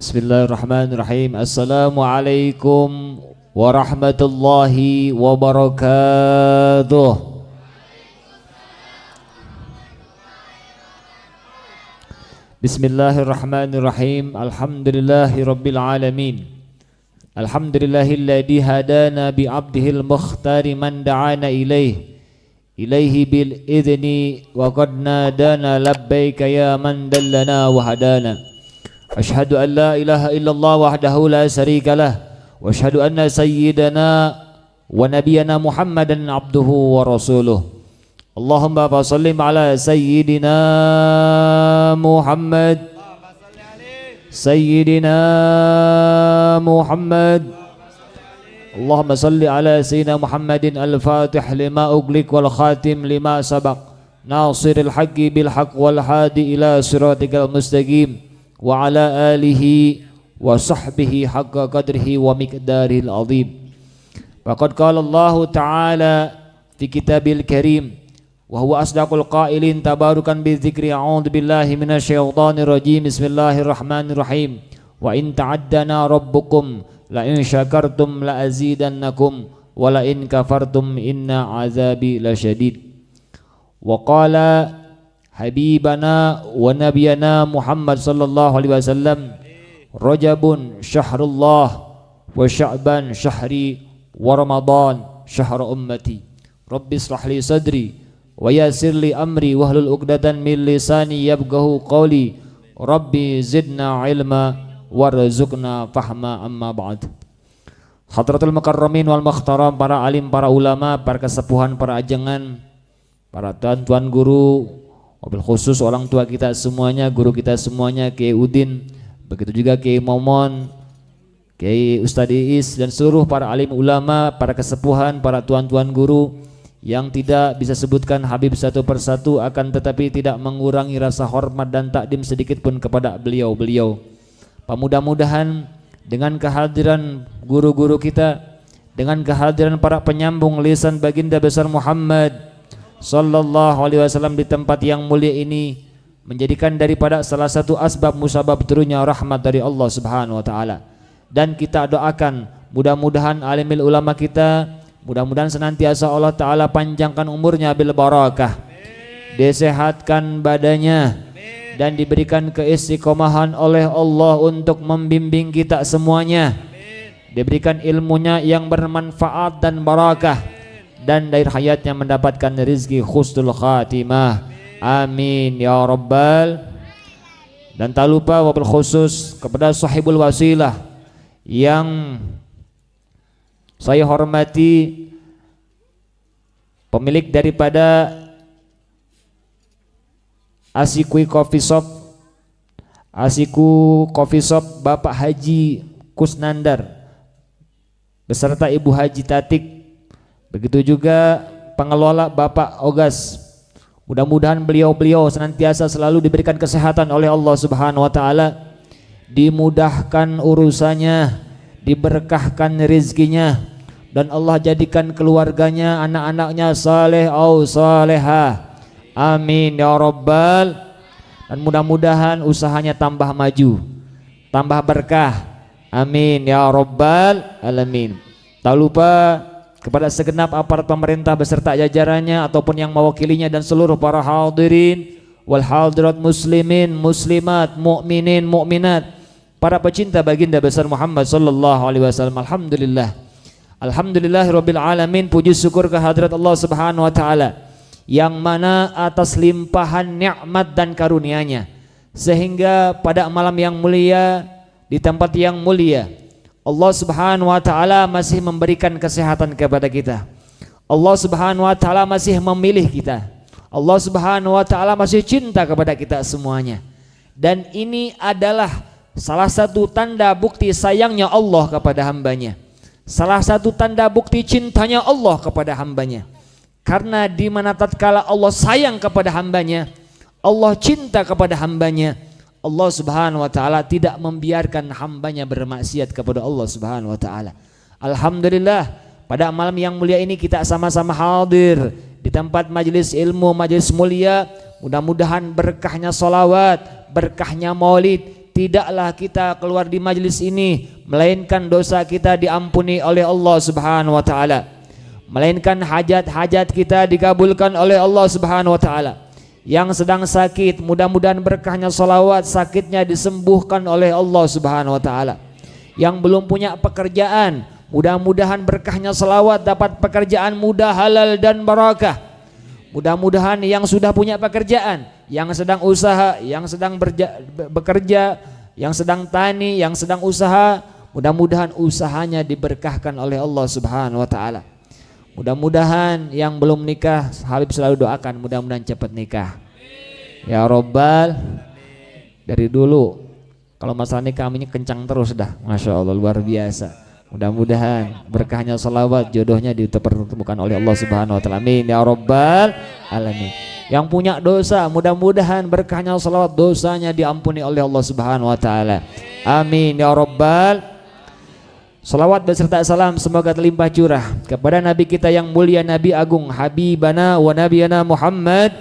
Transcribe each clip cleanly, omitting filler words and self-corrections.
Bismillahirrahmanirrahim. Assalamualaikum warahmatullahi wabarakatuh. Bismillahirrahmanirrahim. Alhamdulillahirabbil alamin. Alhamdulillahilladzi hadana bi 'abdihil mukhtari man da'ana ilaihi bil idzni wa qad nadana labbaika ya man dallana wa hadana. Asyhadu an la ilaha illallah wahdahu la syarika lah wa asyhadu anna sayyidana wa nabiyyana Muhammadan abduhu wa rasuluh. Allahumma sallim ala sayyidina Muhammad Sayyidina Muhammad. Allahumma salli ala sayyidina Muhammadin al-fatih lima ughliq wal khatim lima sabaq nasiril haqqi bil haqq wal hadi ila siratikal mustaqim wa ala alihi wa sahbihi haqqa qadrihi wa miqdaril azim. Faqad qala Allah ta'ala fi kitabil karim wa huwa asdaqul qailin tabarukan bi dzikri a'udzu billahi minasyaitonir rajim. Bismillahirrahmanirrahim. Wa in ta'addana rabbukum la in syakartum la azidannakum wa la in kafartum inna azabi lasyadid. Wa qala habibana wa nabiyana Muhammad sallallahu alaihi wasallam Rajabun syahrullah wa Sya'ban syahri wa Ramadan syahr ummati. Rabbi ishrah li sadri wa yassir li amri wahlul 'uqdatam min lisani yafqahu qawli. Rabbi zidna ilma warzuqna fahma. Amma ba'd. Hadratul mukarramin wal mukhtaram, para alim, para ulama, para kesepuhan, para ajangan, para tuan-tuan guru, wabil khusus orang tua kita semuanya, guru kita semuanya, Kiai Udin, begitu juga Kiai Momon, Kiai Ustadz Iis, dan seluruh para alim ulama, para kesepuhan, para tuan-tuan guru yang tidak bisa sebutkan Habib satu persatu, akan tetapi tidak mengurangi rasa hormat dan takdim sedikit pun kepada beliau-beliau. Mudah-mudahan dengan kehadiran guru-guru kita, dengan kehadiran para penyambung lisan baginda besar Muhammad sallallahu alaihi wasallam di tempat yang mulia ini, menjadikan daripada salah satu asbab musabab turunnya rahmat dari Allah Subhanahu wa taala. Dan kita doakan mudah-mudahan alimil ulama kita, mudah-mudahan senantiasa Allah taala panjangkan umurnya bil barakah, disehatkan badannya, dan diberikan keistiqomahan oleh Allah untuk membimbing kita semuanya, diberikan ilmunya yang bermanfaat dan barakah, dan dari hayatnya mendapatkan rezeki husnul khatimah. Amin ya rabbal. Dan tak lupa wabil khusus kepada sahibul wasilah yang saya hormati, pemilik daripada Asiku Coffee Shop, Bapak Haji Kusnandar beserta Ibu Haji Tatik, begitu juga pengelola Bapak Ogas. Mudah-mudahan beliau-beliau senantiasa selalu diberikan kesehatan oleh Allah Subhanahu wa taala, dimudahkan urusannya, diberkahkan rezekinya, dan Allah jadikan keluarganya, anak-anaknya saleh au salehah. Amin ya rabbal. Dan mudah-mudahan usahanya tambah maju, tambah berkah. Amin ya rabbal alamin. Tak lupa kepada segenap aparat pemerintah beserta jajarannya ataupun yang mewakilinya, dan seluruh para hadirin wal hadirat, muslimin, muslimat, mukminin, mukminat, para pecinta baginda besar Muhammad sallallahu alaihi wasallam. Alhamdulillah. Alhamdulillahirabbil alamin. Puji syukur kehadirat Allah Subhanahu wa taala yang mana atas limpahan nikmat dan karunia-Nya, sehingga pada malam yang mulia di tempat yang mulia Allah Subhanahu wa taala masih memberikan kesehatan kepada kita. Allah Subhanahu wa taala masih memilih kita. Allah Subhanahu wa taala masih cinta kepada kita semuanya. Dan ini adalah salah satu tanda bukti sayangnya Allah kepada hambanya, salah satu tanda bukti cintanya Allah kepada hambanya. Karena di mana tatkala Allah sayang kepada hambanya, Allah cinta kepada hambanya, Allah Subhanahu wa taala tidak membiarkan hambanya bermaksiat kepada Allah Subhanahu wa taala. Alhamdulillah, pada malam yang mulia ini kita sama-sama hadir di tempat majelis ilmu, majelis mulia. Mudah-mudahan berkahnya solawat, berkahnya maulid tidaklah kita keluar di majelis ini melainkan dosa kita diampuni oleh Allah Subhanahu wa taala, melainkan hajat-hajat kita dikabulkan oleh Allah Subhanahu wa taala. Yang sedang sakit, mudah-mudahan berkahnya salawat sakitnya disembuhkan oleh Allah Subhanahu wa taala. Yang belum punya pekerjaan, mudah-mudahan berkahnya salawat dapat pekerjaan mudah, halal dan barakah. Mudah-mudahan yang sudah punya pekerjaan, yang sedang usaha, yang sedang bekerja, yang sedang tani, yang sedang usaha, mudah-mudahan usahanya diberkahkan oleh Allah Subhanahu wa taala. Mudah-mudahan yang belum nikah, Habib selalu doakan mudah-mudahan cepat nikah. Ya Rabbal, dari dulu kalau masalah nikah kami kencang terus dah, Masya Allah luar biasa. Mudah-mudahan berkahnya salawat jodohnya dipertemukan oleh Allah Subhanahu wa taala. Amin ya Rabbal alamin. Yang punya dosa, mudah-mudahan berkahnya salawat dosanya diampuni oleh Allah Subhanahu wa taala. Amin ya Rabbal. Salawat beserta salam semoga terlimpah curah kepada Nabi kita yang mulia, Nabi agung, Habibana wa Nabiyana Muhammad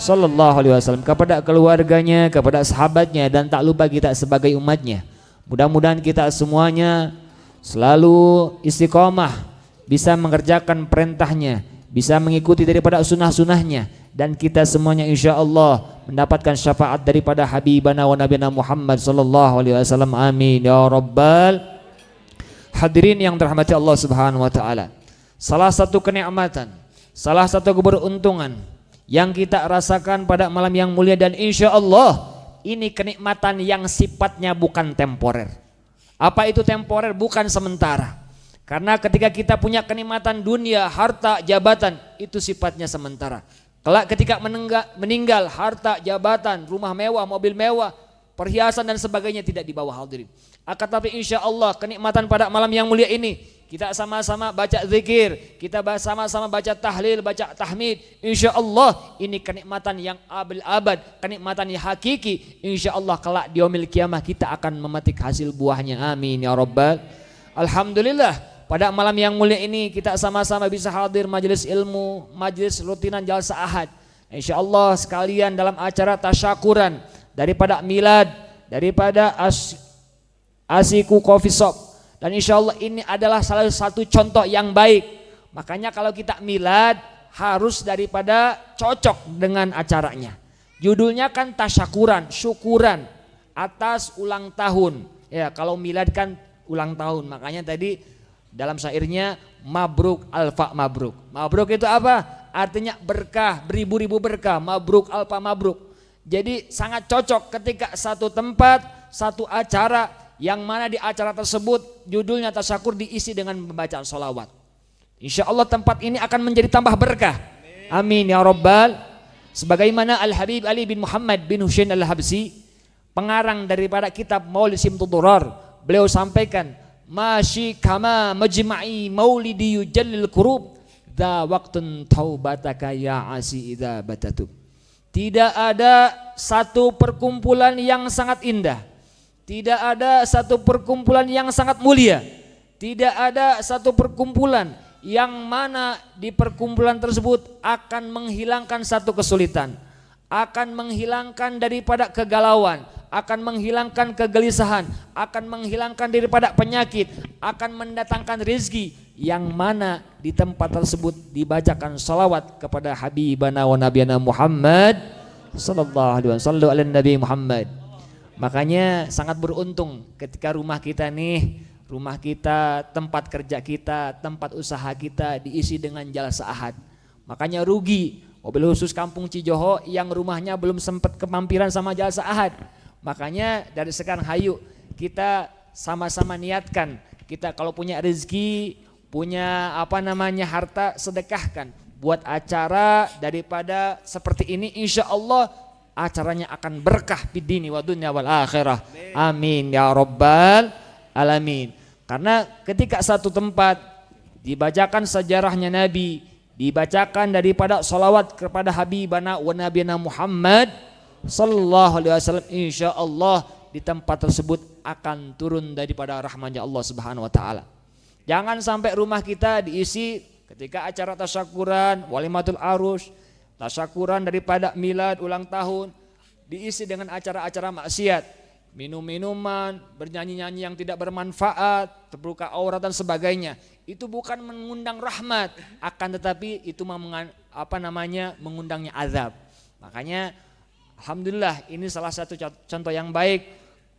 sallallahu alaihi wasallam, kepada keluarganya, kepada sahabatnya, dan tak lupa kita sebagai umatnya. Mudah-mudahan kita semuanya selalu istiqomah, bisa mengerjakan perintahnya, bisa mengikuti daripada sunnah-sunnahnya, dan kita semuanya insya Allah mendapatkan syafaat daripada Habibana wa Nabiyana Muhammad sallallahu alaihi wasallam. Amin ya Rabbal. Hadirin yang dirahmati Allah Subhanahu wa taala, salah satu kenikmatan, salah satu keberuntungan yang kita rasakan pada malam yang mulia, dan insya Allah ini kenikmatan yang sifatnya bukan temporer. Apa itu temporer? Bukan sementara. Karena ketika kita punya kenikmatan dunia, harta, jabatan, itu sifatnya sementara. Kelak ketika meninggal, harta, jabatan, rumah mewah, mobil mewah, perhiasan dan sebagainya tidak dibawa, hadirin. Akan tapi insya Allah kenikmatan pada malam yang mulia ini, kita sama-sama baca zikir, kita sama-sama baca tahlil, baca tahmid, insya Allah ini kenikmatan yang abad, kenikmatan yang hakiki. Insya Allah kelak di yaumil kiamah kita akan memetik hasil buahnya. Amin ya Rabbal. Alhamdulillah pada malam yang mulia ini kita sama-sama bisa hadir majelis ilmu, majelis rutinan Jalsa Ahad. Insya Allah sekalian dalam acara tasyakuran daripada milad, daripada Asiku Coffee Shop, dan insya Allah ini adalah salah satu contoh yang baik. Makanya kalau kita milad harus daripada cocok dengan acaranya. Judulnya kan tasyakuran, syukuran atas ulang tahun. Ya, kalau milad kan ulang tahun. Makanya tadi dalam syairnya mabruk alfa mabruk. Mabruk itu apa? Artinya berkah, beribu-ribu berkah. Mabruk alfa mabruk. Jadi sangat cocok ketika satu tempat, satu acara, yang mana di acara tersebut judulnya tasyakur diisi dengan pembacaan sholawat. Insya Allah tempat ini akan menjadi tambah berkah. Amin ya Rabbal. Sebagaimana Al-Habib Ali bin Muhammad bin Husain Al-Habsi, pengarang daripada kitab Maulid Simtud Durar, beliau sampaikan, masyi kama majma'i maulidi yujallil kurub dha waqtun taubataka ya asi idza batatu. Tidak ada satu perkumpulan yang sangat indah, tidak ada satu perkumpulan yang sangat mulia, tidak ada satu perkumpulan yang mana di perkumpulan tersebut akan menghilangkan satu kesulitan, akan menghilangkan daripada kegalauan, akan menghilangkan kegelisahan, akan menghilangkan daripada penyakit, akan mendatangkan rezeki, yang mana di tempat tersebut dibacakan salawat kepada Habibana wa Nabiyana Muhammad sallallahu alaihi wasallam, ala Nabi Muhammad. Makanya sangat beruntung ketika rumah kita nih, rumah kita, tempat kerja kita, tempat usaha kita diisi dengan Jalsa Ahad. Makanya rugi mobil khusus Kampung Cijoho yang rumahnya belum sempat kemampiran sama Jalsa Ahad. Makanya dari sekarang hayu kita sama-sama niatkan, kita kalau punya rezeki, punya harta, sedekahkan buat acara daripada seperti ini. Insya Allah acaranya akan berkah di dini wa dunya wal akhirah. Amin ya Rabbal alamin. Karena ketika satu tempat dibacakan sejarahnya Nabi, dibacakan daripada salawat kepada Habibana wa Nabiyana Muhammad sallallahu alaihi wasallam, insya Allah di tempat tersebut akan turun daripada rahmatnya Allah Subhanahu wa taala. Jangan sampai rumah kita diisi ketika acara tasyakuran, walimatul arus, tasyakuran daripada milad, ulang tahun, diisi dengan acara-acara maksiat. minum-minuman, bernyanyi-nyanyi yang tidak bermanfaat, terbuka aurat dan sebagainya. Itu bukan mengundang rahmat, akan tetapi itu mengundangnya azab. Makanya alhamdulillah ini salah satu contoh yang baik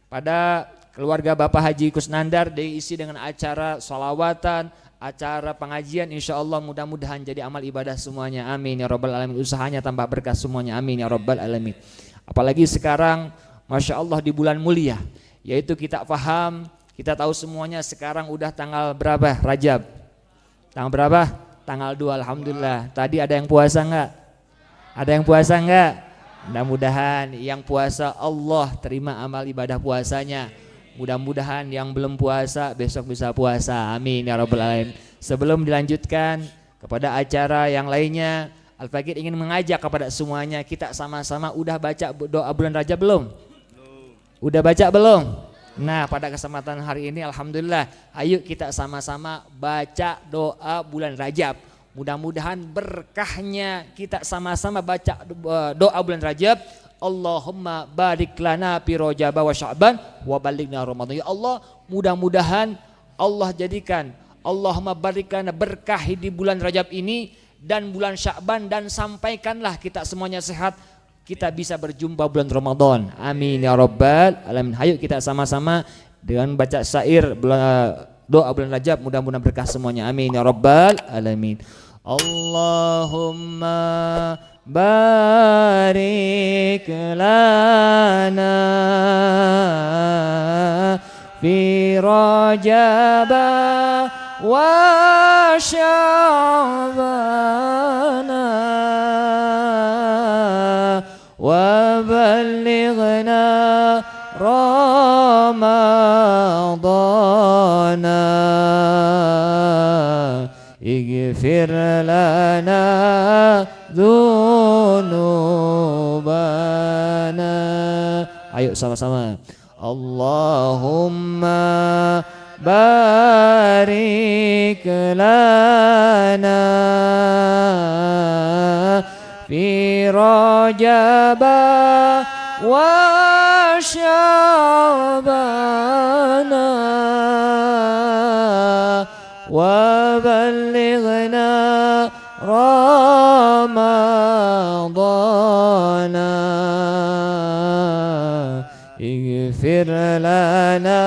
pada keluarga Bapak Haji Kusnandar, diisi dengan acara sholawatan, acara pengajian, insya Allah mudah-mudahan jadi amal ibadah semuanya, amin ya rabbal alamin. Usahanya tambah berkah semuanya, amin ya rabbal alamin. Apalagi sekarang Masya Allah di bulan mulia, yaitu kita paham, kita tahu semuanya sekarang udah tanggal berapa Rajab? Tanggal berapa? Tanggal 2, alhamdulillah. Tadi ada yang puasa enggak? Ada yang puasa enggak? Mudah-mudahan yang puasa Allah terima amal ibadah puasanya. Mudah-mudahan yang belum puasa besok bisa puasa, amin ya rabbal alamin. Sebelum dilanjutkan kepada acara yang lainnya, Al-Faqih ingin mengajak kepada semuanya, kita sama-sama udah baca doa bulan Rajab belum? Udah baca belum? Nah, pada kesempatan hari ini alhamdulillah, ayo kita sama-sama baca doa bulan Rajab. Mudah-mudahan berkahnya kita sama-sama baca doa bulan Rajab. Allahumma barik lana fi Rajab wa Sya'ban wa balighna Ramadan. Ya Allah, mudah-mudahan Allah jadikan, Allahumma barik lana berkah di bulan Rajab ini dan bulan Sya'ban, dan sampaikanlah kita semuanya sehat, kita bisa berjumpa bulan Ramadan, amin ya rabbal alamin. Ayo kita sama-sama dengan baca syair doa bulan Rajab, mudah-mudahan berkah semuanya, amin ya rabbal alamin. Allahumma barik lana fi Rajab wa Sya'ban wa balighna Ramadana ighfir lana dzunubana. Ayo sama-sama. Allahumma barik lana fi Rajab wa Sya'ban wa balighna Ramadana ighfir lana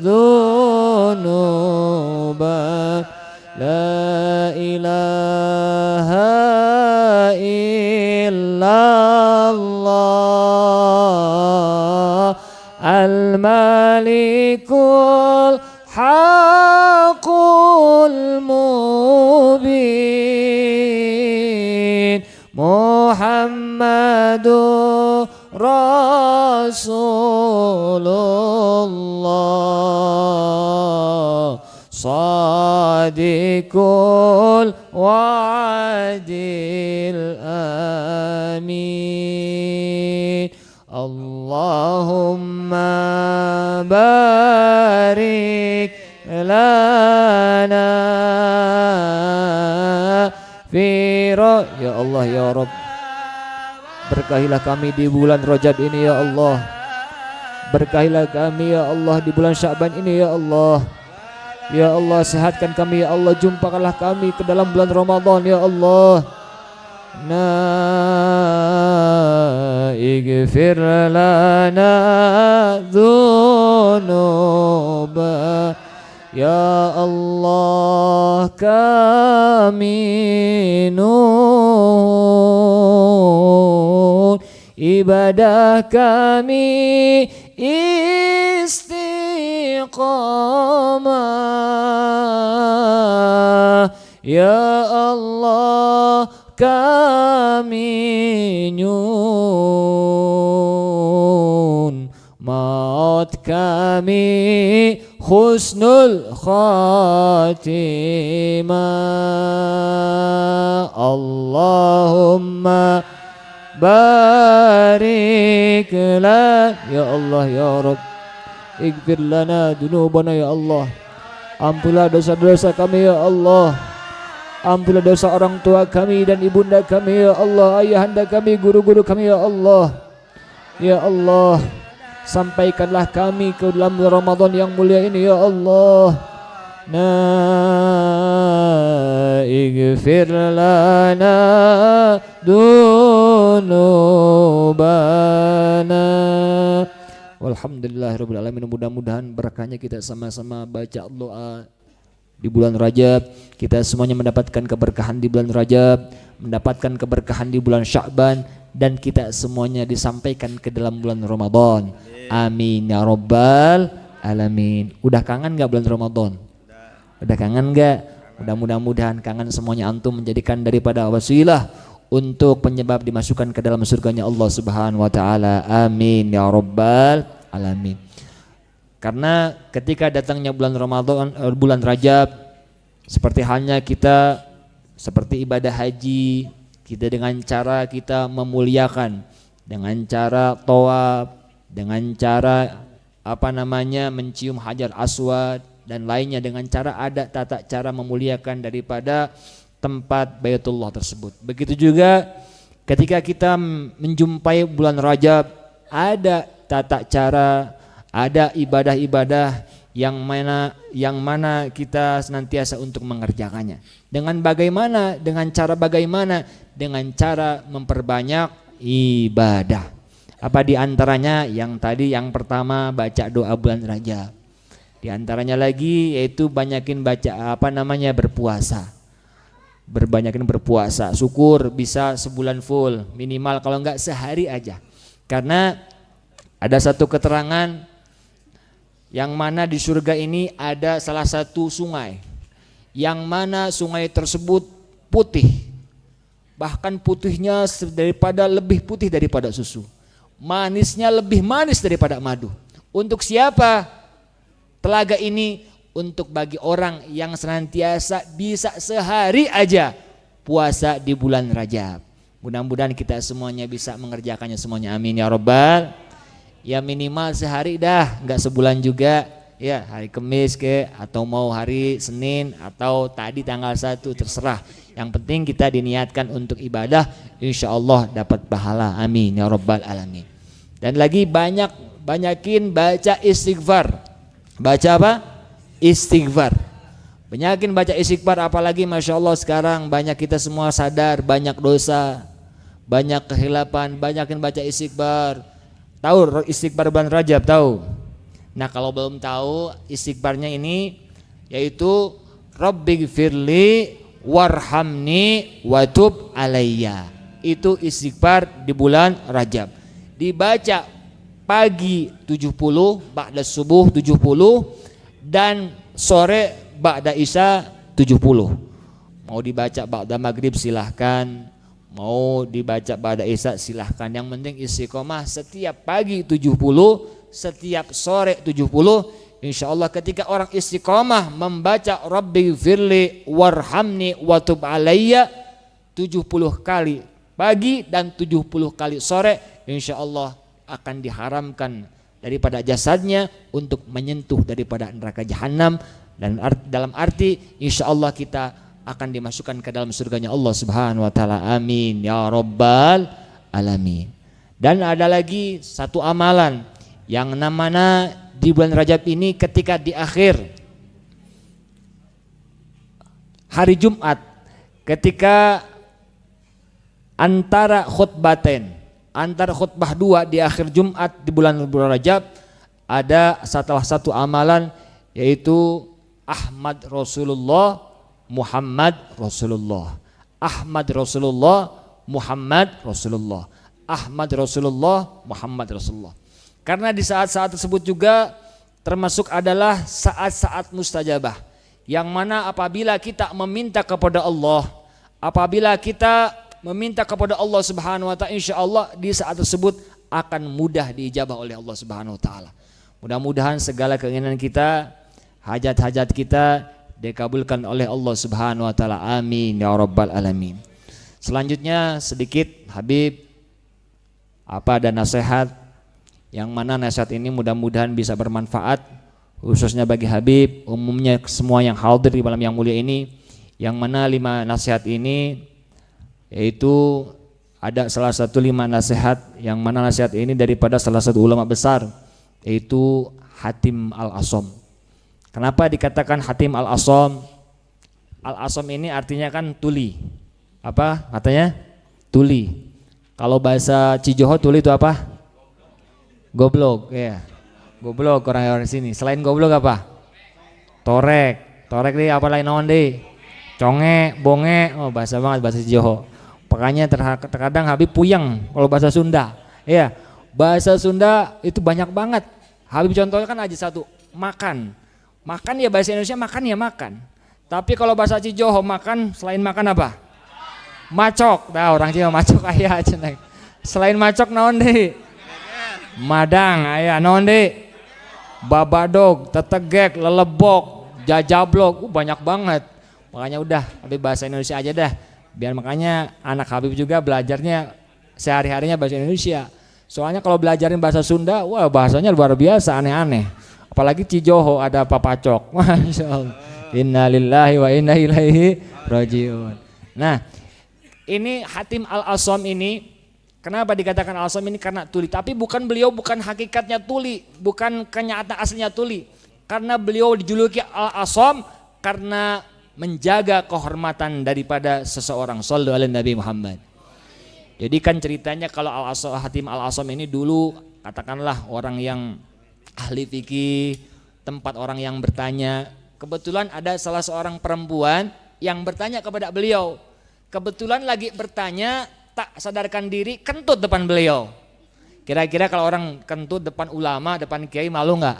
dzunubana. La ilaha illallah al-malikul haqqul mubin Muhammadur Rasulullah Sadiqul wa'adil amin. Allahumma barik lana fi ya Allah ya Rabb, berkahilah kami di bulan Rajab ini ya Allah, berkahilah kami ya Allah di bulan Sya'ban ini ya Allah. Ya Allah, sehatkan kami ya Allah, jumpakanlah kami ke dalam bulan Ramadan ya Allah. Ighfir lana dzunuba ya Allah, kami nun ibadah kami istiqamah ya Allah, kami nyun maut kami husnul khatimah. Allahumma barik lana ya Allah ya Rabb, ighfir lana dzunubana ya Allah, ampunlah dosa-dosa kami ya Allah, ampunlah dosa orang tua kami dan ibunda kami ya Allah, ayahanda kami, guru-guru kami ya Allah. Ya Allah, sampaikanlah kami ke dalam Ramadan yang mulia ini ya Allah. Ighfir lana dunubana. Walhamdulillahirabbil alamin. Mudah-mudahan berkahnya kita sama-sama baca doa di bulan Rajab, kita semuanya mendapatkan keberkahan di bulan Rajab, mendapatkan keberkahan di bulan Sya'ban, dan kita semuanya disampaikan ke dalam bulan Ramadan. Amin ya rabbal alamin. Udah kangen gak bulan Ramadan? Udah kangen gak? Mudah-mudahan kangen semuanya antum menjadikan daripada wasilah untuk penyebab dimasukkan ke dalam surganya Allah Subhanahu wa taala. Amin ya rabbal alamin. Karena ketika datangnya bulan Ramadan, bulan Rajab, seperti halnya kita seperti ibadah haji, kita dengan cara kita memuliakan, dengan cara tawaf, dengan cara mencium Hajar Aswad dan lainnya, dengan cara ada tata cara memuliakan daripada tempat Baitullah tersebut. Begitu juga ketika kita menjumpai bulan Rajab, ada tata cara, ada ibadah-ibadah yang mana kita senantiasa untuk mengerjakannya. Dengan bagaimana? Dengan cara bagaimana? Dengan cara memperbanyak ibadah. Apa di antaranya? Yang tadi yang pertama baca doa bulan Rajab. Di antaranya lagi yaitu banyakin baca berpuasa. Berbanyakin berpuasa. Syukur bisa sebulan full, minimal kalau enggak sehari aja. Karena ada satu keterangan yang mana di surga ini ada salah satu sungai, yang mana sungai tersebut putih, bahkan putihnya lebih putih daripada susu, manisnya lebih manis daripada madu. Untuk siapa telaga ini? Untuk bagi orang yang senantiasa bisa sehari aja puasa di bulan Rajab. Mudah-mudahan kita semuanya bisa mengerjakannya semuanya. Amin ya rabbal. Ya minimal sehari dah, enggak sebulan juga. Ya hari Kamis atau mau hari Senin atau tadi tanggal 1, terserah. Yang penting kita diniatkan untuk ibadah, insya Allah dapat pahala. Amin ya rabbal alamin. Dan lagi banyakin baca istighfar. Baca apa? Istighfar. Banyakin baca istighfar, apalagi Masya Allah sekarang banyak kita semua sadar banyak dosa, banyak kehilapan. Banyakin baca istighfar. Tahu istighfar bulan Rajab? Tahu? Nah kalau belum tahu, istighfarnya ini yaitu Rabbighfirli warhamni watub alayya. Itu istighfar di bulan Rajab. Dibaca pagi 70, ba'da subuh 70, dan sore ba'da isya 70. Mau dibaca ba'da maghrib silahkan, mau dibaca ba'da isya silahkan. Yang penting istiqomah setiap pagi 70, setiap sore 70. Insya Allah ketika orang istiqomah membaca Rabbighfirli warhamni watub alayya 70 kali pagi dan 70 kali sore, insya Allah akan diharamkan daripada jasadnya untuk menyentuh daripada neraka jahanam, dan dalam arti insya Allah kita akan dimasukkan ke dalam surganya Allah Subhanahu wa taala. Amin ya rabbal alamin. Dan ada lagi satu amalan yang namanya di bulan Rajab ini, ketika di akhir hari Jumat, ketika antara khutbatain, antara khutbah dua di akhir Jumat di bulan Rajab, ada salah satu amalan yaitu Ahmad Rasulullah Muhammad Rasulullah. Ahmad Rasulullah Muhammad Rasulullah. Ahmad Rasulullah Muhammad Rasulullah. Karena di saat-saat tersebut juga termasuk adalah saat-saat mustajabah, yang mana apabila kita meminta kepada Allah, apabila kita meminta kepada Allah Subhanahu wa taala, insya Allah di saat tersebut akan mudah diijabah oleh Allah Subhanahu wa taala. Mudah-mudahan segala keinginan kita, hajat-hajat kita dikabulkan oleh Allah Subhanahu wa taala. Amin ya rabbal alamin. Selanjutnya sedikit Habib ada nasihat, yang mana nasihat ini mudah-mudahan bisa bermanfaat khususnya bagi Habib, umumnya semua yang hadir di malam yang mulia ini, yang mana 5 nasihat ini yaitu ada salah satu 5 nasihat, yang mana nasihat ini daripada salah satu ulama besar yaitu Hatim Al-Asham. Kenapa dikatakan Hatim Al-Asham? Al-Asham ini artinya kan tuli. Apa katanya? Tuli. Kalau bahasa Cijoho tuli itu apa? Goblok, ya. Goblok orang-orang sini. Selain goblok apa? Torek. Torek deh apa lain naon deh? Conge, bonge. Oh, bahasa banget bahasa Cijoho. Makanya terkadang Habib puyeng kalau bahasa Sunda. Ya, bahasa Sunda itu banyak banget. Habib contohnya kan aja satu, makan. Makan ya bahasa Indonesia makan ya makan. Tapi kalau bahasa Cijoho makan selain makan apa? Macok. Nah, orang Cijoho macok aya cenah. Selain macok naon deui? Madang aya naon deui? Babadog, tetegek, lelebok, jajablok, banyak banget. Makanya udah Habib bahasa Indonesia aja dah. Biar makanya anak Habib juga belajarnya sehari-harinya bahasa Indonesia. Soalnya kalau belajarin bahasa Sunda, wah bahasanya luar biasa aneh-aneh. Apalagi Cijoho ada papacok. Masya Allah. Innalillahi wa inna ilaihi rajiun. Nah, ini Hatim Al-Asham ini kenapa dikatakan Al-Asham ini karena tuli, tapi beliau bukan hakikatnya tuli, bukan kenyataan aslinya tuli. Karena beliau dijuluki Al-Asham karena menjaga kehormatan daripada seseorang. Shallu ala Nabi Muhammad. Jadi kan ceritanya kalau Hatim Al-Asham ini dulu katakanlah orang yang ahli fikih, tempat orang yang bertanya. Kebetulan ada salah seorang perempuan yang bertanya kepada beliau. Kebetulan lagi bertanya, tak sadarkan diri kentut depan beliau. Kira-kira kalau orang kentut depan ulama, depan kiai malu nggak?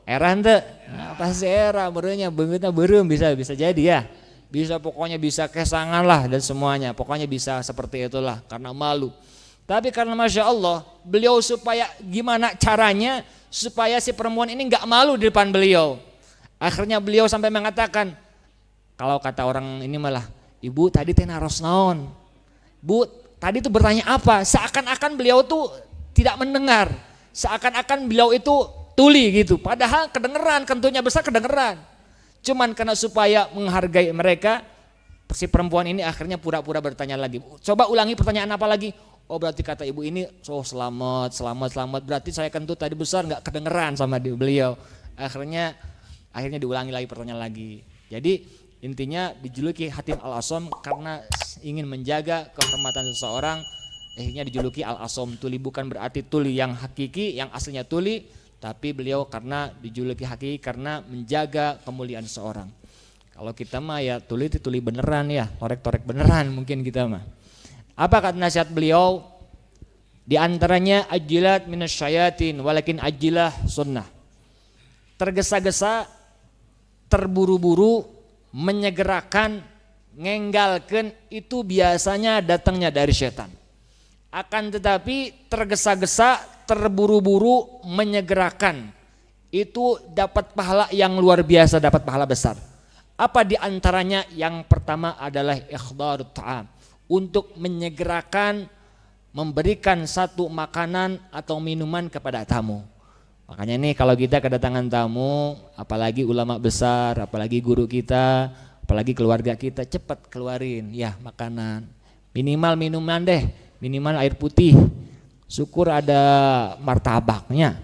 Era ente, nah, pasti era berenya begitu berem bisa jadi ya. Bisa pokoknya bisa kesangan lah dan semuanya. Pokoknya bisa seperti itulah karena malu. Tapi karena Masya Allah beliau supaya gimana caranya supaya si perempuan ini nggak malu di depan beliau. Akhirnya beliau sampai mengatakan, kalau kata orang ini malah, ibu tadi teh naros naon? Bu tadi tuh bertanya apa? Seakan-akan beliau tuh tidak mendengar. Seakan-akan beliau itu tuli gitu. Padahal kedengeran, kentutnya besar kedengeran. Cuman karena supaya menghargai mereka, si perempuan ini akhirnya pura-pura bertanya lagi. Coba ulangi pertanyaan apa lagi? Oh berarti kata ibu ini, oh selamat. Berarti saya kentut tadi besar nggak kedengeran sama beliau. Akhirnya diulangi lagi pertanyaan lagi. Jadi intinya dijuluki Hatim Al-Asham karena ingin menjaga kehormatan seseorang. Akhirnya dijuluki Al-Asham tuli, bukan berarti tuli yang hakiki, yang aslinya tuli. Tapi beliau karena dijuluki hakiki karena menjaga kemuliaan seseorang. Kalau kita mah ya tuli itu tuli beneran ya, torek-torek beneran mungkin kita mah. Apa kata nasihat beliau? Di antaranya ajilat minasyayatin walakin ajilah sunnah. Tergesa-gesa, terburu-buru, menyegerakan, ngenggalkan itu biasanya datangnya dari setan. Akan tetapi tergesa-gesa, terburu-buru, menyegerakan itu dapat pahala yang luar biasa, dapat pahala besar. Apa di antaranya? Yang pertama adalah ikhdarut ta'am, untuk menyegerakan memberikan satu makanan atau minuman kepada tamu. Makanya nih kalau kita kedatangan tamu, apalagi ulama besar, apalagi guru kita, apalagi keluarga kita, cepat keluarin ya makanan. Minimal minuman deh, minimal air putih. Syukur ada martabaknya.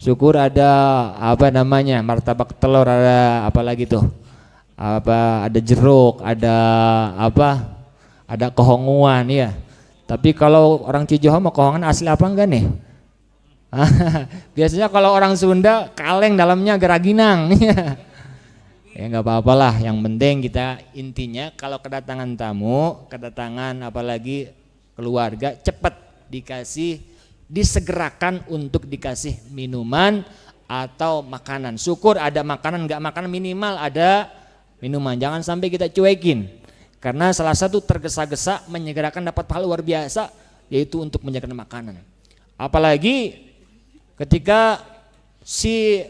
Syukur ada martabak telur, ada apalagi tuh. Ada jeruk, ada ada kohonguan ya. Tapi kalau orang Cijoho mau kohongan asli apa enggak nih? Biasanya kalau orang Sunda kaleng dalamnya geraginang. Ya nggak apa-apalah, yang penting kita intinya kalau kedatangan tamu, kedatangan apalagi keluarga, cepat disegerakan untuk dikasih minuman atau makanan. Syukur ada makanan, nggak makanan minimal ada minuman. Jangan sampai kita cuekin. Karena salah satu tergesa-gesa menyegerakan dapat pahala luar biasa, yaitu untuk menyediakan makanan. Apalagi ketika si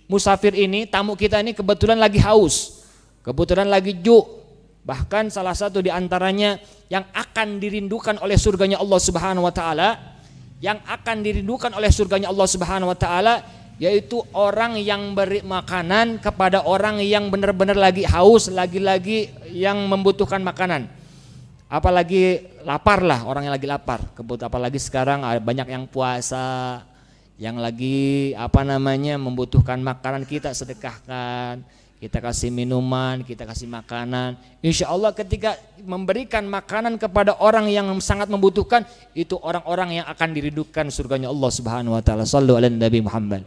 musafir ini, tamu kita ini kebetulan lagi haus, kebetulan lagi bahkan salah satu di antaranya yang akan dirindukan oleh surganya Allah Subhanahu wa taala, yang akan dirindukan oleh surganya Allah Subhanahu wa taala, yaitu orang yang beri makanan kepada orang yang benar-benar lagi haus, lagi-lagi yang membutuhkan makanan. Apalagi lapar lah, orang yang lagi lapar. Apalagi sekarang banyak yang puasa, Yang lagi membutuhkan makanan kita sedekahkan, kita kasih minuman, kita kasih makanan. Insya Allah ketika memberikan makanan kepada orang yang sangat membutuhkan, itu orang-orang yang akan diridupkan surganya Allah Subhanahu wa taala. Shallu ala Nabi Muhammad.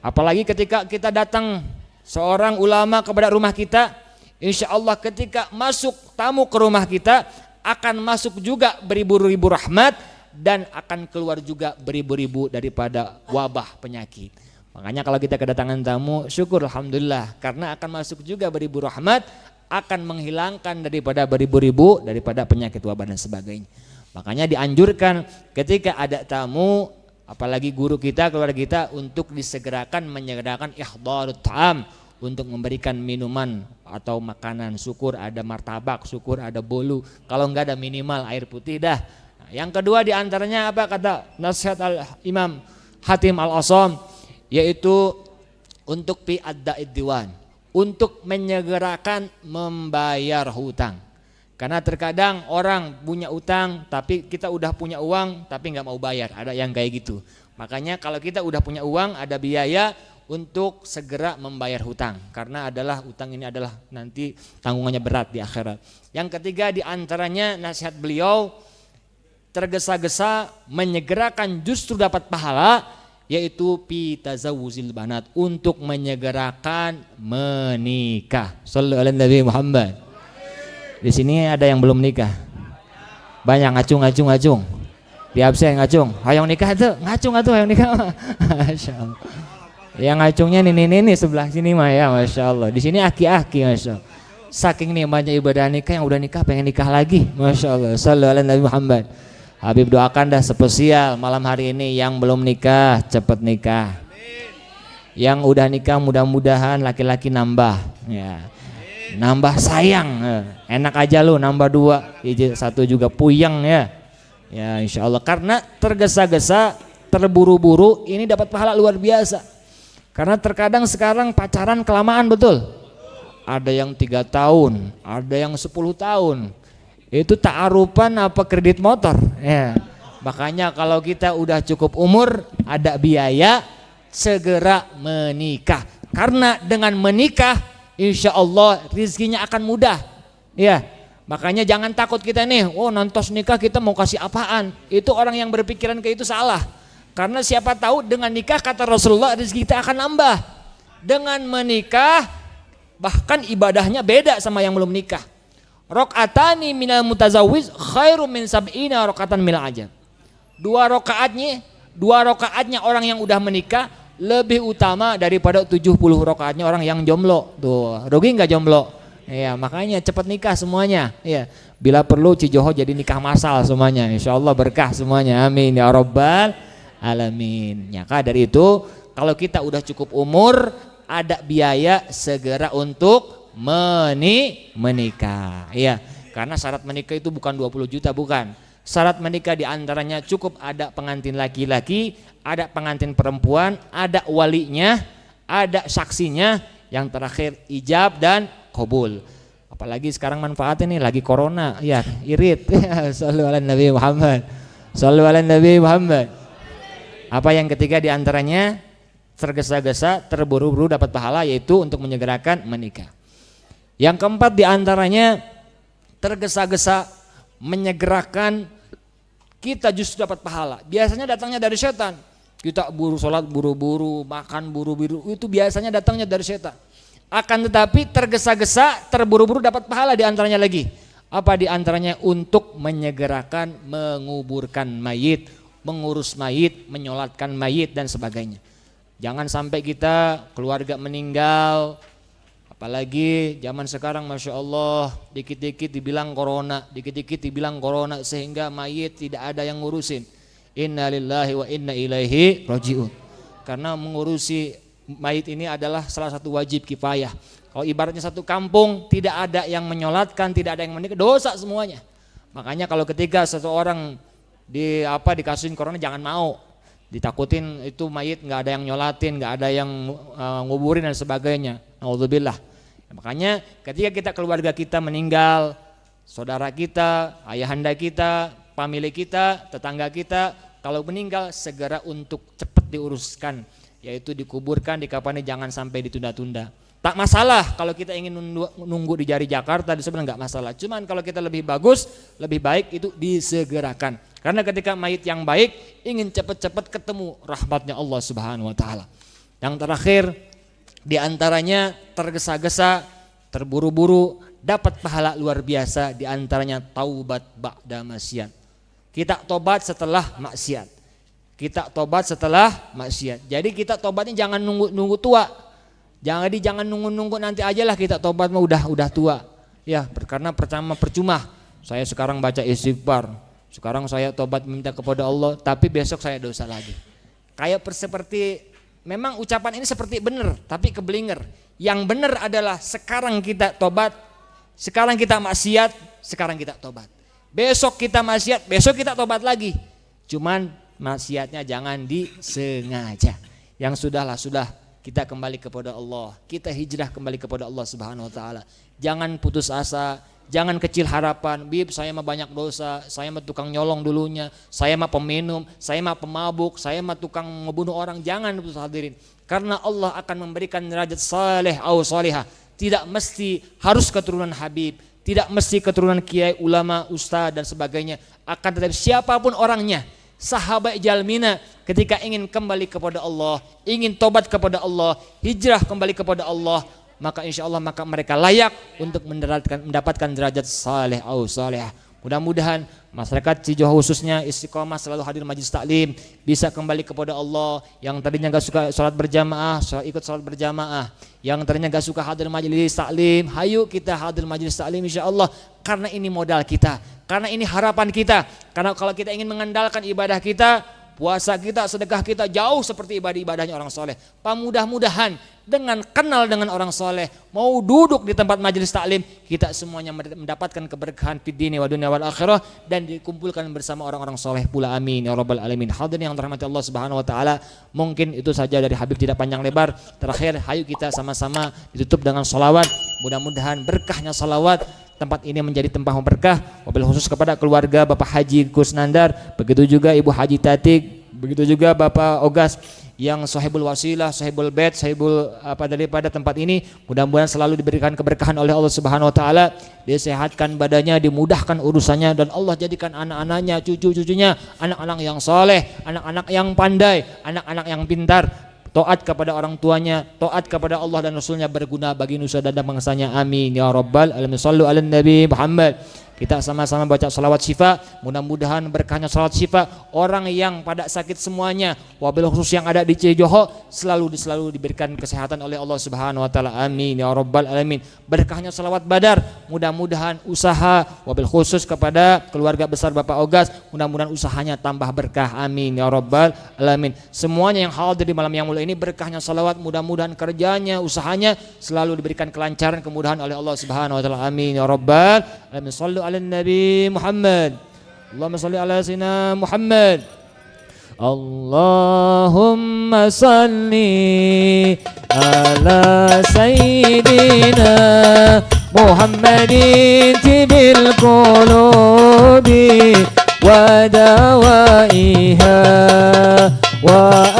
Apalagi ketika kita datang seorang ulama kepada rumah kita, insya Allah ketika masuk tamu ke rumah kita akan masuk juga beribu-ribu rahmat, dan akan keluar juga beribu-ribu daripada wabah penyakit. Makanya kalau kita kedatangan tamu, syukur alhamdulillah, karena akan masuk juga beribu rahmat, akan menghilangkan daripada beribu-ribu daripada penyakit wabah dan sebagainya. Makanya dianjurkan ketika ada tamu, apalagi guru kita, keluarga kita, untuk disegerakan menyegerakan ihdharut ta'am, untuk memberikan minuman atau makanan. Syukur ada martabak, syukur ada bolu, kalau enggak ada minimal air putih dah. Yang kedua diantaranya apa kata nasihat Imam Hatim Al-Asam, yaitu untuk fi adda'id diwan, untuk menyegerakan membayar hutang. Karena terkadang orang punya utang tapi kita udah punya uang tapi nggak mau bayar, ada yang kayak gitu. Makanya kalau kita udah punya uang ada biaya untuk segera membayar hutang, karena utang ini adalah nanti tanggungannya berat di akhirat. Yang ketiga diantaranya nasihat beliau, tergesa-gesa menyegerakan justru dapat pahala, yaitu fi tazawuzil banat, untuk menyegerakan menikah. Shallu ala Nabi Muhammad. Di sini ada yang belum nikah, banyak ngacung. Di absen ngacung, hayang nikah tuh, ngacung atuh hayang nikah. Masya Allah. Yang ngacungnya ini sebelah sini mah ya, masya Allah. Di sini aki-aki, masya Allah. Saking nikmatnya ibadah nikah, yang udah nikah pengen nikah lagi, masya Allah. Shallu ala Nabi Muhammad. Habib doakan dah spesial malam hari ini yang belum nikah cepet nikah. Yang udah nikah mudah-mudahan laki-laki nambah ya. Nambah sayang. Enak aja lu nambah 2, 1 juga puyeng ya. Ya insya Allah, karena tergesa-gesa, terburu-buru ini dapat pahala luar biasa. Karena terkadang sekarang pacaran kelamaan betul. Ada yang 3 tahun, ada yang 10 tahun. Itu ta'arupan apa kredit motor ya. Makanya kalau kita udah cukup umur, ada biaya, segera menikah. Karena dengan menikah insya Allah rizkinya akan mudah ya. Makanya jangan takut kita nih, oh nantos nikah kita mau kasih apaan. Itu orang yang berpikiran kayak itu salah. Karena siapa tahu dengan nikah kata Rasulullah rizki kita akan nambah. Dengan menikah bahkan ibadahnya beda sama yang belum nikah. Rokatani minal mutazawwiz khairum min sab'ina rokatan minal ajab. 2 rakaatnya orang yang udah menikah lebih utama daripada 70 rakaatnya orang yang jomblo. Tuh, rugi nggak jomblo? Ya, makanya cepat nikah semuanya. Ya, bila perlu Cijoho jadi nikah masal semuanya. Insyaallah berkah semuanya. Amin ya rabbal alamin. Ya, dari itu kalau kita udah cukup umur, ada biaya segera untuk menikah ya. Karena syarat menikah itu bukan 20 juta, bukan. Syarat menikah diantaranya cukup ada pengantin laki-laki, ada pengantin perempuan, ada walinya, ada saksinya, yang terakhir ijab dan qabul. Apalagi sekarang manfaatnya nih lagi corona ya, irit. Shallu ala Nabi Muhammad. Shallu ala Nabi Muhammad. Apa yang ketiga diantaranya tergesa-gesa, terburu-buru dapat pahala, yaitu untuk menyegerakan menikah. Yang keempat diantaranya tergesa-gesa menyegerakan kita justru dapat pahala. Biasanya datangnya dari setan. Kita buru sholat, buru-buru, makan buru-buru, itu biasanya datangnya dari setan. Akan tetapi tergesa-gesa, terburu-buru dapat pahala diantaranya lagi. Apa diantaranya? Untuk menyegerakan menguburkan mayit, mengurus mayit, menyolatkan mayit dan sebagainya. Jangan sampai kita keluarga meninggal, apalagi zaman sekarang Masya Allah dikit-dikit dibilang corona, sehingga mayit tidak ada yang ngurusin. Inna lillahi wa inna ilaihi raji'un. Karena mengurusi mayit ini adalah salah satu wajib kifayah. Kalau ibaratnya satu kampung tidak ada yang menyolatkan, tidak ada yang menikah, dosa semuanya. Makanya kalau ketika seseorang dikasihin corona, jangan mau. Ditakutin itu mayit nggak ada yang nyolatin, nggak ada yang nguburin dan sebagainya. Nauzubillah. Makanya ketika kita keluarga kita meninggal, saudara kita, ayahanda kita, pemilik kita, tetangga kita, kalau meninggal segera untuk cepat diuruskan, yaitu dikuburkan, dikafani, jangan sampai ditunda-tunda. Tak masalah kalau kita ingin nunggu di jari Jakarta, sebenarnya nggak masalah. Cuman kalau kita lebih bagus, lebih baik itu disegerakan. Karena ketika mayit yang baik ingin cepat-cepat ketemu rahmatnya Allah Subhanahu wa taala. Yang terakhir di antaranya tergesa-gesa, terburu-buru, dapat pahala luar biasa, di antaranya taubat ba'da maksiat. Kita tobat setelah maksiat. Kita tobat setelah maksiat. Jadi kita tobatnya jangan nunggu tua. Jangan nunggu nanti aja lah kita tobat mah udah tua. Ya, karena percuma saya sekarang baca istighfar, sekarang saya tobat minta kepada Allah, tapi besok saya dosa lagi. Kayak seperti memang ucapan ini seperti benar, tapi kebelinger. Yang benar adalah sekarang kita tobat, sekarang kita maksiat, sekarang kita tobat. Besok kita maksiat, besok kita tobat lagi. Cuman maksiatnya jangan disengaja. Yang sudah kita kembali kepada Allah, kita hijrah kembali kepada Allah Subhanahu wa taala. Jangan putus asa, jangan kecil harapan. Bib, saya mah banyak dosa, saya mah tukang nyolong dulunya, saya mah peminum, saya mah pemabuk, saya mah tukang ngebunuh orang. Jangan putus hadirin. Karena Allah akan memberikan derajat saleh atau salihah. Tidak mesti harus keturunan Habib, tidak mesti keturunan kiai, ulama, ustaz dan sebagainya. Akan tetapi siapapun orangnya, sahabat jalmina ketika ingin kembali kepada Allah, ingin tobat kepada Allah, hijrah kembali kepada Allah, maka insya Allah maka mereka layak untuk mendapatkan derajat saleh atau salihah. Mudah-mudahan masyarakat Cijoho khususnya istiqomah selalu hadir majelis taklim, bisa kembali kepada Allah. Yang tadinya gak suka sholat berjamaah, ikut sholat berjamaah. Yang tadinya gak suka hadir majelis taklim, hayu kita hadir majelis taklim insya Allah. Karena ini modal kita, karena ini harapan kita. Karena kalau kita ingin mengandalkan ibadah kita, puasa kita, sedekah kita jauh seperti ibadahnya orang soleh. Mudah-mudahan dengan kenal dengan orang soleh, mau duduk di tempat majelis taklim, kita semuanya mendapatkan keberkahan fid dini wa dunya wal akhirah, dan dikumpulkan bersama orang-orang soleh pula. Amin ya rabbal alamin. Hadirin yang dirahmati Allah Subhanahu wa taala, mungkin itu saja dari Habib, tidak panjang lebar. Terakhir, hayu kita sama-sama ditutup dengan sholawat. Mudah-mudahan berkahnya sholawat tempat ini menjadi tempat berkah, wabil khusus kepada keluarga Bapak Haji Kusnandar, begitu juga Ibu Haji Tatik, begitu juga Bapak Ogas yang sahibul wasilah, sahibul bait, sahibul daripada tempat ini. Mudah-mudahan selalu diberikan keberkahan oleh Allah Subhanahu wa taala, disehatkan badannya, dimudahkan urusannya, dan Allah jadikan anak-anaknya, cucu-cucunya anak-anak yang soleh, anak-anak yang pandai, anak-anak yang pintar, taat kepada orang tuanya, taat kepada Allah dan Rasulnya, berguna bagi nusa dan bangsanya. Amin ya rabbal alamin. Shallu ala nabi Muhammad. Kita sama-sama baca salawat syifa, mudah-mudahan berkahnya salawat syifa orang yang pada sakit semuanya, wabil khusus yang ada di Cijoho, selalu diberikan kesehatan oleh Allah Subhanahu wa taala. Amin ya rabbal alamin. Berkahnya salawat badar, mudah-mudahan usaha wabil khusus kepada keluarga besar Bapak Ogas, mudah-mudahan usahanya tambah berkah. Amin ya rabbal alamin. Semuanya yang hadir di malam yang mulia ini, berkahnya salawat, mudah-mudahan kerjanya, usahanya selalu diberikan kelancaran, kemudahan oleh Allah Subhanahu wa taala. Amin ya rabbal alamin. Sallu ala nabi Muhammad. Allahumma salli ala sayyidina Muhammad. Allahumma salli ala sayyidina Muhammadin tibil qulubi wa dawaiha wa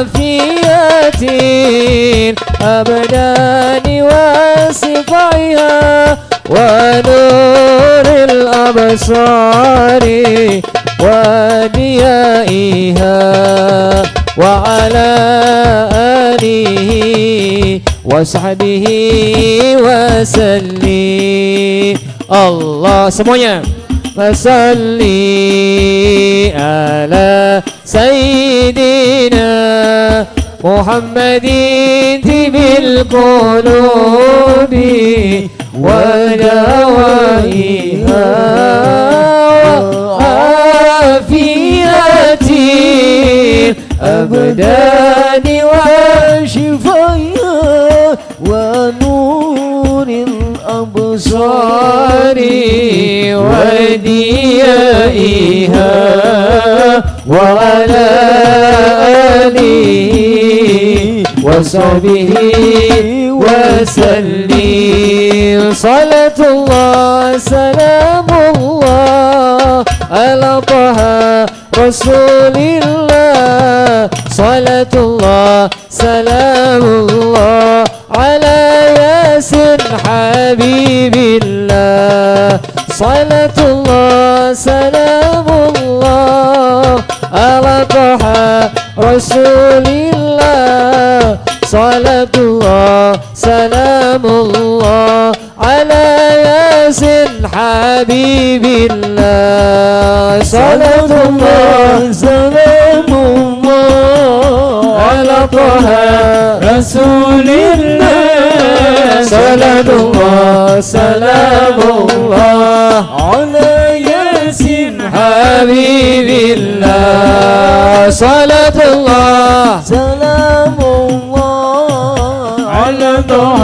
afiyatin abdani wa sifaiha wa nuril absari wa diyaiha wa ala alihi wa sahbihi wa sallim. Allah semuanya. Wasalli ala sayyidina Muhammadin tibil qulubi wa dawaiha wa afiyatin abdani wa shifaiha wa nuril absari wa diyaiha wa ala alihi wa sahbihi wa sallim. Salatullah salamullah ala taha rasulillah. صلاة الله سلام الله على ياسين حبيب الله صلاة الله سلام الله على طه رسول الله صلاة الله سلام الله على ياسين حبيب الله صلاة الله سلام الله على طه رسول الله صلاة الله سلام الله على ياسين حبيب الله صلاة الله سلام الله على طه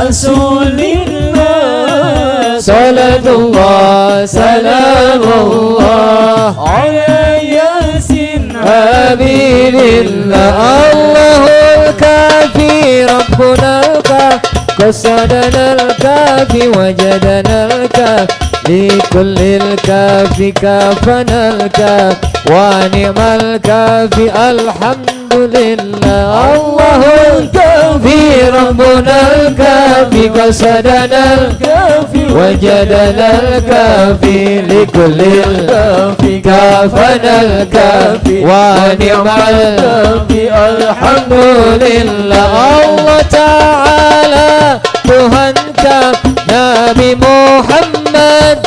رسول الله صلاة الله سلام الله على ياسين حبيب الله الله الكافي ربنا الكافي قصدنا الكافي وجدنا الكافي لكل الكافي كافنا الكافي ونعم الكافي الحمد لله الله الكافي ربنا الكافي قصدنا الكافي وجدنا الكافي لكل الكافي كافنا الكافي ونعم الكافي الحمد لله الله تعالى Tuhan Nabi Muhammad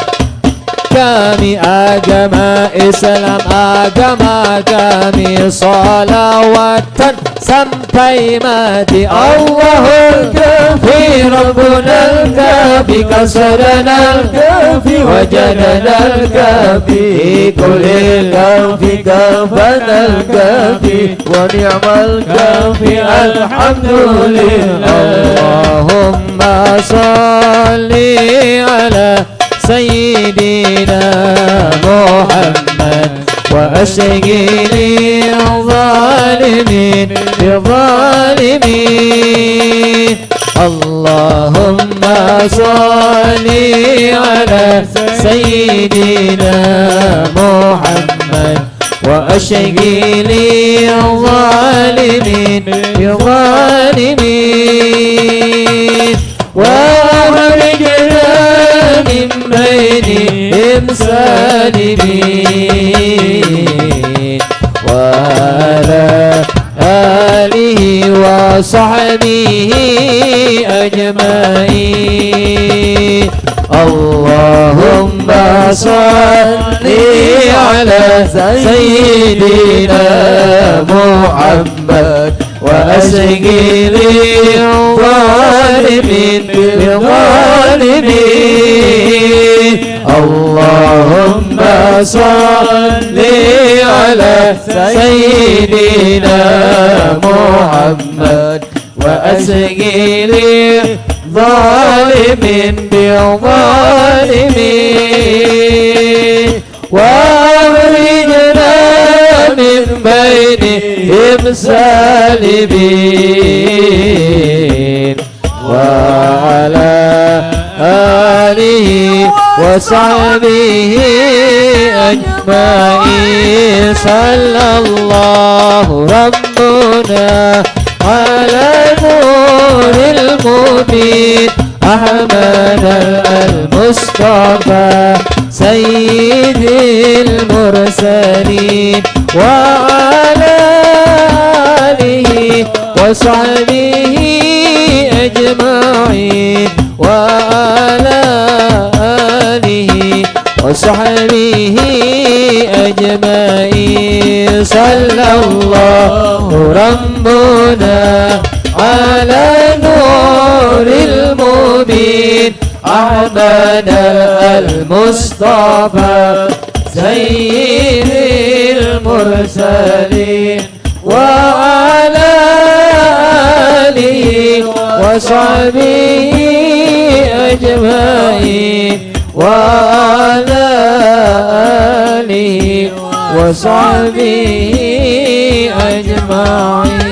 kami agama Islam agama kami salawatan sampai mati Allahul kafi Rabbuna al-kafi qasadana al-kafi wajadana al-kafi kullil kafi kafana al-kafi wa ni'mal kafi alhamdulillah Allahumma salli ala سيدنا محمد وأشغل الظالمين بالظالمين اللهم صل على سيدنا محمد وأشغل الظالمين بالظالمين وأخرجنا من بينهم سالمين وعلى آله وصحبه أجمعين اللهم صل على سيدنا محمد وأسقي الظالمين بالظالمين اللهم صل على سيدنا محمد وأسقي الظالمين بالظالمين وأخرجنا من بينهم سالمين وعلى آله وصحبه أجمعين صلى الله ربنا على نور المبين أحمد المصطفى سيد المرسلين وعلى آله وصحبه أجمعين وعلى آله وصحبه أجمعين صلى الله ربنا على نور المبين أحمد المصطفى سيد المرسلين وعلى آله وصحبه أجمعين وعلى آله وصحبه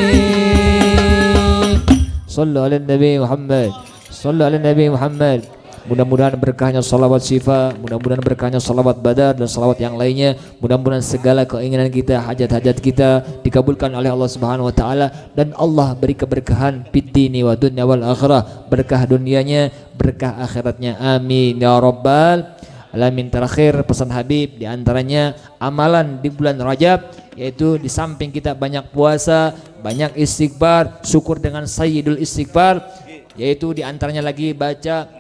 أجمعين صلوا على النبي محمد صلوا على النبي محمد mudah-mudahan berkahnya salawat syifa, mudah-mudahan berkahnya salawat badar dan salawat yang lainnya, mudah-mudahan segala keinginan kita, hajat-hajat kita dikabulkan oleh Allah Subhanahu wa taala, dan Allah beri keberkahan fid dini wa dunya wal akhirah, berkah dunianya, berkah akhiratnya, amin ya rabbal alamin. Terakhir pesan Habib diantaranya amalan di bulan Rajab, yaitu di samping kita banyak puasa, banyak istighfar, syukur dengan sayyidul istighfar, yaitu diantaranya lagi baca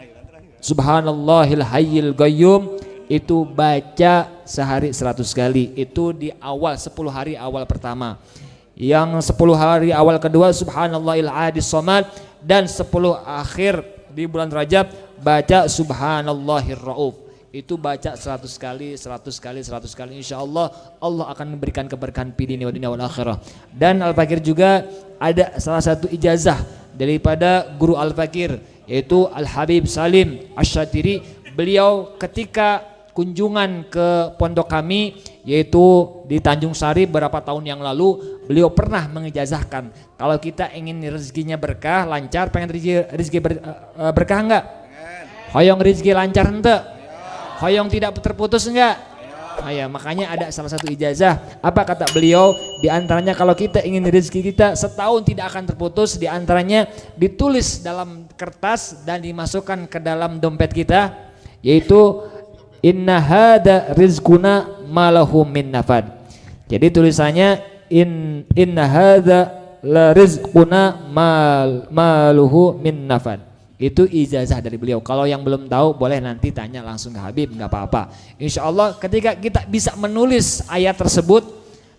Subhanallahil Hayyil Qayyum, itu baca sehari 100 kali, itu di awal 10 hari awal pertama. Yang 10 hari awal kedua Subhanallahil Adis Somad, dan 10 akhir di bulan Rajab baca Subhanallahir Rauf. Itu baca 100 kali, 100 kali, 100 kali, insya Allah Allah akan memberikan keberkahan pidini wa dunia wal akhirah. Dan Al-Fakir juga ada salah satu ijazah daripada guru Al-Fakir, yaitu Al-Habib Salim Asy-Syatiri. Beliau ketika kunjungan ke pondok kami, yaitu di Tanjung Sari beberapa tahun yang lalu, beliau pernah mengijazahkan kalau kita ingin rezekinya berkah, lancar, pengen rezeki berkah enggak? Hoyong rezeki lancar ente? Hoyong tidak terputus enggak? Oh ya, makanya ada salah satu ijazah. Apa kata beliau? Di antaranya kalau kita ingin rezeki kita setahun tidak akan terputus, di antaranya ditulis dalam kertas dan dimasukkan ke dalam dompet kita, yaitu inna hada rizquna malahu min nafad. Jadi tulisannya inna hada la rizquna maluhu min nafad. Itu ijazah dari beliau. Kalau yang belum tahu boleh nanti tanya langsung ke Habib, nggak apa-apa. Insya Allah ketika kita bisa menulis ayat tersebut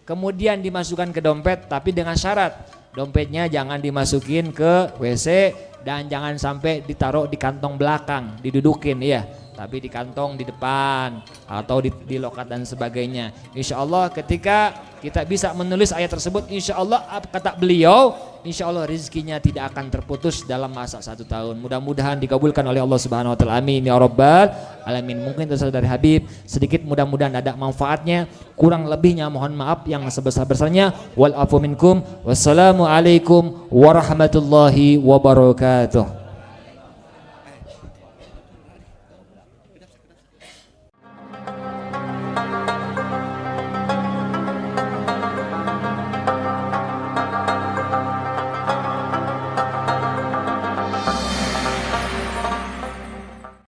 kemudian dimasukkan ke dompet, tapi dengan syarat dompetnya jangan dimasukin ke WC dan jangan sampai ditaruh di kantong belakang, didudukin ya, tapi di kantong di depan atau di lokat dan sebagainya. Insya Allah ketika kita bisa menulis ayat tersebut, insya Allah kata beliau, insya Allah rezekinya tidak akan terputus dalam masa 1 tahun. Mudah-mudahan dikabulkan oleh Allah Subhanahu wa taala, amin ya rabbal alamin. Mungkin itu dari Habib sedikit, mudah-mudahan ada manfaatnya, kurang lebihnya mohon maaf yang sebesar-besarnya. Wal afu minkum, wassalamu alaikum warahmatullahi wabarakatuh.